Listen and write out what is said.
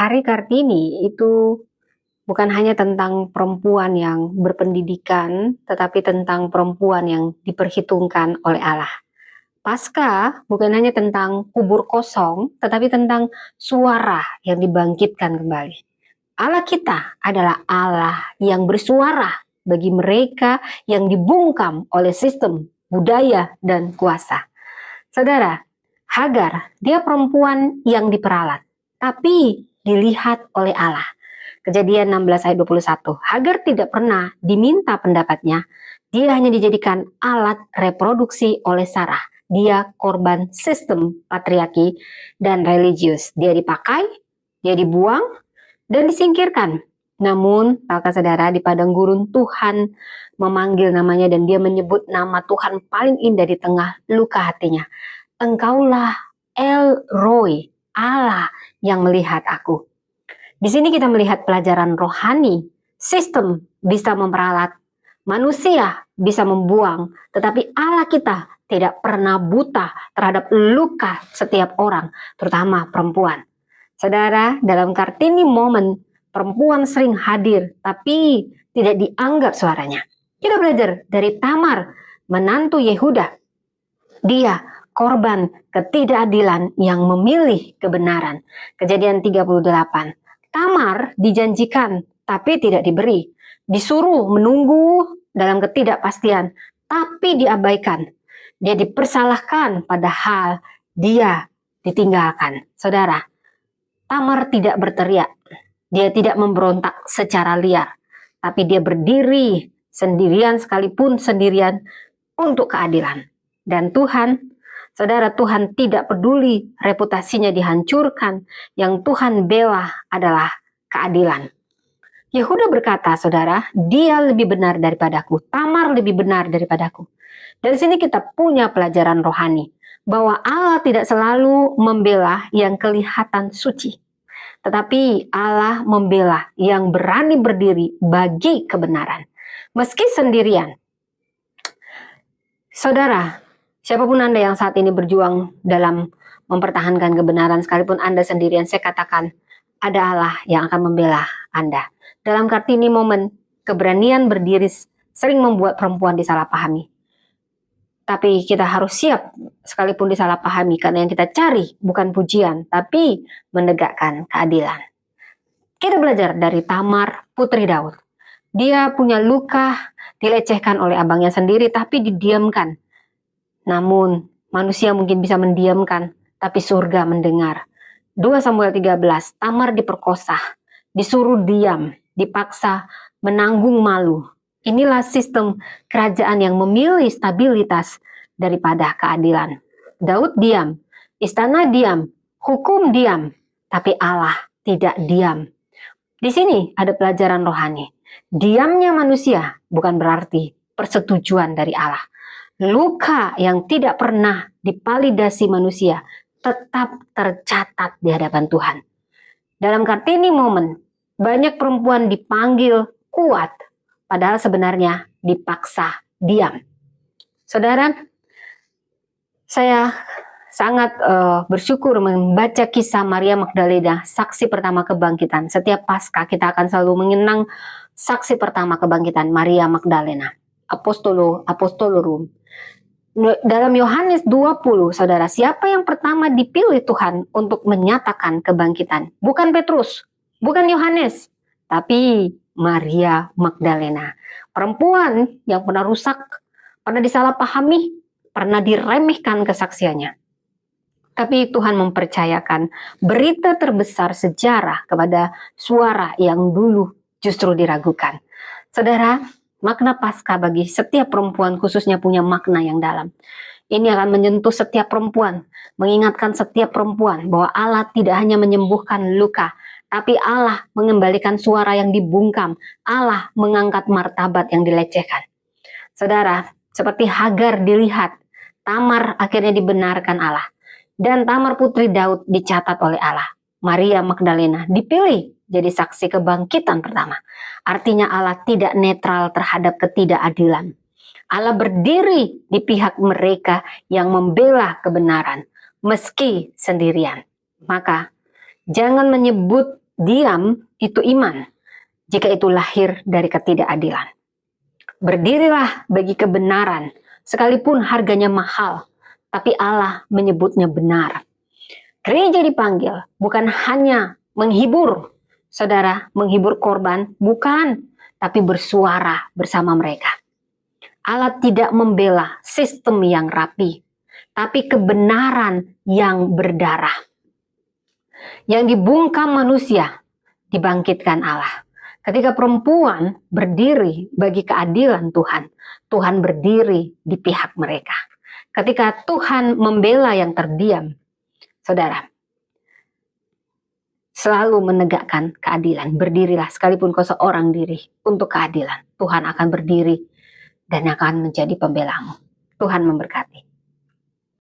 Hari Kartini itu bukan hanya tentang perempuan yang berpendidikan, tetapi tentang perempuan yang diperhitungkan oleh Allah. Pasca bukan hanya tentang kubur kosong, tetapi tentang suara yang dibangkitkan kembali. Allah kita adalah Allah yang bersuara bagi mereka yang dibungkam oleh sistem, budaya, dan kuasa. Saudara, Hagar, dia perempuan yang diperalat, tapi dilihat oleh Allah. Kejadian 16 ayat 21. Hagar tidak pernah diminta pendapatnya. Dia hanya dijadikan alat reproduksi oleh Sarah. Dia korban sistem patriarki dan religius. Dia dipakai, dia dibuang, dan disingkirkan. Namun, tahukah saudara, di padang gurun Tuhan memanggil namanya dan dia menyebut nama Tuhan paling indah di tengah luka hatinya. Engkaulah El Roi, Allah yang melihat aku. Di sini kita melihat pelajaran rohani. Sistem bisa memperalat, manusia bisa membuang, tetapi Allah kita tidak pernah buta terhadap luka setiap orang, terutama perempuan. Saudara, dalam Kartini momen, perempuan sering hadir, tapi tidak dianggap suaranya. Kita belajar dari Tamar, menantu Yehuda. Dia korban ketidakadilan yang memilih kebenaran. Kejadian 38. Tamar dijanjikan, tapi tidak diberi. Disuruh menunggu dalam ketidakpastian, tapi diabaikan. Dia dipersalahkan padahal dia ditinggalkan. Saudara, Tamar tidak berteriak. Dia tidak memberontak secara liar. Tapi dia berdiri sendirian sekalipun sendirian untuk keadilan. Dan Tuhan, saudara, Tuhan tidak peduli reputasinya dihancurkan. Yang Tuhan bela adalah keadilan. Yehuda berkata, saudara, dia lebih benar daripadaku. Tamar lebih benar daripadaku. Dari sini kita punya pelajaran rohani. Bahwa Allah tidak selalu membela yang kelihatan suci. Tetapi Allah membela yang berani berdiri bagi kebenaran. Meski sendirian. Saudara, siapapun Anda yang saat ini berjuang dalam mempertahankan kebenaran, sekalipun Anda sendirian, saya katakan, ada Allah yang akan membela Anda. Dalam Kartini momen, keberanian berdiri sering membuat perempuan disalahpahami. Tapi kita harus siap sekalipun disalahpahami, karena yang kita cari bukan pujian, tapi menegakkan keadilan. Kita belajar dari Tamar, putri Daud. Dia punya luka, dilecehkan oleh abangnya sendiri, tapi didiamkan. Namun, manusia mungkin bisa mendiamkan, tapi surga mendengar. 2 Samuel 13, Tamar diperkosa, disuruh diam, dipaksa menanggung malu. Inilah sistem kerajaan yang memilih stabilitas daripada keadilan. Daud diam, istana diam, hukum diam, tapi Allah tidak diam. Di sini ada pelajaran rohani. Diamnya manusia bukan berarti persetujuan dari Allah. Luka yang tidak pernah dipalidasi manusia tetap tercatat di hadapan Tuhan. Dalam Kartini momen, banyak perempuan dipanggil kuat, padahal sebenarnya dipaksa diam. Saudara, saya sangat bersyukur membaca kisah Maria Magdalena, saksi pertama kebangkitan. Setiap Paskah kita akan selalu mengenang saksi pertama kebangkitan Maria Magdalena, Apostolorum. Dalam Yohanes 20, saudara, siapa yang pertama dipilih Tuhan untuk menyatakan kebangkitan? Bukan Petrus, bukan Yohanes, tapi Maria Magdalena. Perempuan yang pernah rusak, pernah disalahpahami, pernah diremehkan kesaksiannya. Tapi Tuhan mempercayakan berita terbesar sejarah kepada suara yang dulu justru diragukan. Saudara, makna Paskah bagi setiap perempuan khususnya punya makna yang dalam. Ini akan menyentuh setiap perempuan, mengingatkan setiap perempuan bahwa Allah tidak hanya menyembuhkan luka, tapi Allah mengembalikan suara yang dibungkam. Allah mengangkat martabat yang dilecehkan. Saudara, seperti Hagar dilihat, Tamar akhirnya dibenarkan Allah. Dan Tamar putri Daud dicatat oleh Allah. Maria Magdalena dipilih jadi saksi kebangkitan pertama. Artinya Allah tidak netral terhadap ketidakadilan. Allah berdiri di pihak mereka yang membela kebenaran, meski sendirian. Maka jangan menyebut Diam itu iman, jika itu lahir dari ketidakadilan. Berdirilah bagi kebenaran, sekalipun harganya mahal, tapi Allah menyebutnya benar. Gereja dipanggil bukan hanya menghibur, saudara, menghibur korban, bukan, tapi bersuara bersama mereka. Allah tidak membela sistem yang rapi, tapi kebenaran yang berdarah. Yang dibungkam manusia, dibangkitkan Allah. Ketika perempuan berdiri bagi keadilan Tuhan, Tuhan berdiri di pihak mereka. Ketika Tuhan membela yang terdiam, saudara, selalu menegakkan keadilan. Berdirilah sekalipun kau seorang diri untuk keadilan. Tuhan akan berdiri dan akan menjadi pembelamu. Tuhan memberkati.